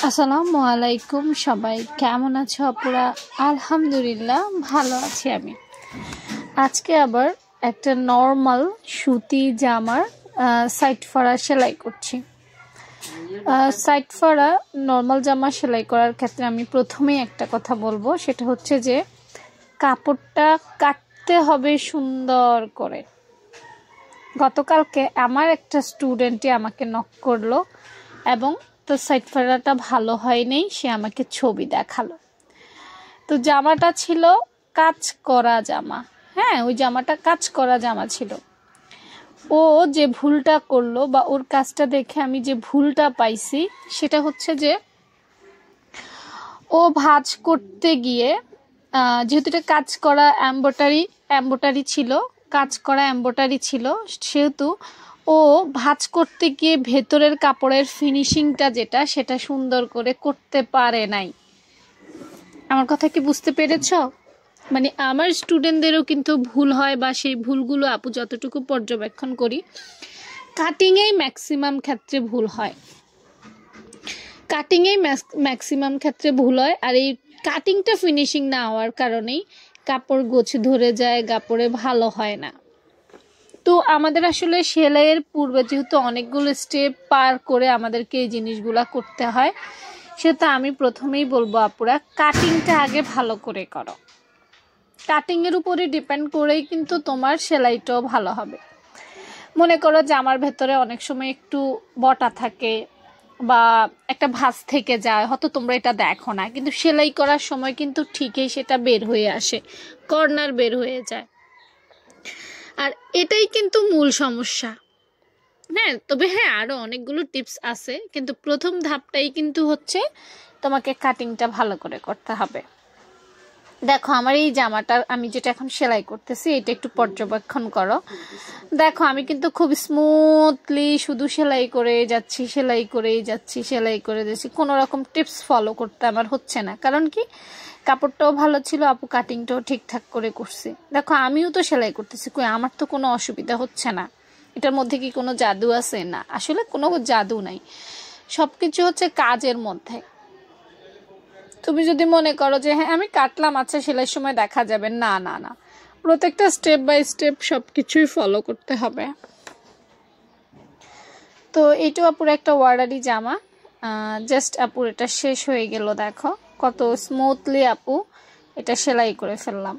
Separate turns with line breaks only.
আসসালামু আলাইকুম সবাই কেমন আছো আপুরা? আলহামদুলিল্লাহ ভালো আছি আমি। আজকে আবার একটা নরমাল সুতি জামার সাইড ফাড়া সেলাই করছি। সাইড ফাড়া নরমাল জামা সেলাই করার ক্ষেত্রে আমি প্রথমেই একটা কথা বলবো, সেটা হচ্ছে যে কাপড়টা কাটতে হবে সুন্দর করে। গতকালকে আমার একটা স্টুডেন্টই আমাকে নক করলো এবং তো সাইড ফাড়াটা ভালো হয়নি, সে আমাকে ছবি দেখালো। তো জামাটা ছিল কাজ করা জামা, হ্যাঁ ওই জামাটা কাজ করা জামা ছিল। ও যে ভুলটা করলো বা ওর কাজটা দেখে আমি যে ভুলটা পাইছি সেটা হচ্ছে যে ও ভাঁজ করতে গিয়ে যেহেতু এটা কাজ করা এম্বোটারি ছিল, কাজ করা এম্বোটারি ছিল, সেহেতু ও ভাঁজ করতে গিয়ে ভেতরের কাপড়ের ফিনিশিংটা যেটা সেটা সুন্দর করে করতে পারে নাই। আমার কথা কি বুঝতে পেরেছ? মানে আমার স্টুডেন্টদেরও কিন্তু ভুল হয়, বা সেই ভুলগুলো আপু যতটুকু পর্যবেক্ষণ করি কাটিংয়েই ম্যাক্সিমাম ক্ষেত্রে ভুল হয়। কাটিংয়েই ম্যাক্সিমাম ক্ষেত্রে ভুল হয়, আর এই কাটিংটা ফিনিশিং না হওয়ার কারণেই কাপড় গোছ ধরে যায়, কাপড়ে ভালো হয় না। তো আমাদের আসলে সেলাইয়ের পূর্বে যেহেতু অনেকগুলো স্টেপ পার করে আমাদেরকে এই জিনিসগুলা করতে হয়, সেটা আমি প্রথমেই বলবো আপুরা কাটিংটা আগে ভালো করে করো। কাটিংয়ের উপরে ডিপেন্ড করেই কিন্তু তোমার সেলাইটাও ভালো হবে। মনে করো যে আমার ভেতরে অনেক সময় একটু বটা থাকে বা একটা ভাঁজ থেকে যায়, হয়তো তোমরা এটা দেখো না, কিন্তু সেলাই করার সময় কিন্তু ঠিকই সেটা বের হয়ে আসে, কর্নার বের হয়ে যায়, আর এটাই কিন্তু মূল সমস্যা। হ্যাঁ, তবে হ্যাঁ আরও অনেকগুলো টিপস আছে, কিন্তু প্রথম ধাপটাই কিন্তু হচ্ছে তোমাকে কাটিংটা ভালো করে করতে হবে। দেখো আমার এই জামাটার আমি যেটা এখন সেলাই করতেছি এটা একটু পর্যবেক্ষণ করো। দেখো আমি কিন্তু খুব স্মুথলি শুধু সেলাই করে যাচ্ছি, সেলাই করেই যাচ্ছি, সেলাই করে যাচ্ছি, কোনো রকম টিপস ফলো করতে আমার হচ্ছে না। কারণ কি, কাপড়টাও ভালো ছিল, আপু কাটিংটাও ঠিকঠাক করে করছি। দেখো আমিও তো সেলাই করতেছি, কই আমার তো কোনো অসুবিধা হচ্ছে না। এটার মধ্যে কি কোনো জাদু আছে? না, আসলে কোনো জাদু নাই, সব কিছু হচ্ছে কাজের মধ্যে। তুমি যদি মনে করো যে হ্যাঁ আমি কাটলাম, আচ্ছা সেলাইয়ের সময় দেখা যাবে, না না না, প্রত্যেকটা স্টেপ বাই স্টেপ সব কিছুই ফলো করতে হবে। তো এইটাও আপুর একটা ওয়ার্ডারি জামা, জাস্ট আপুর এটা শেষ হয়ে গেল। দেখো কত স্মুথলি আপু এটা সেলাই করে ফেললাম।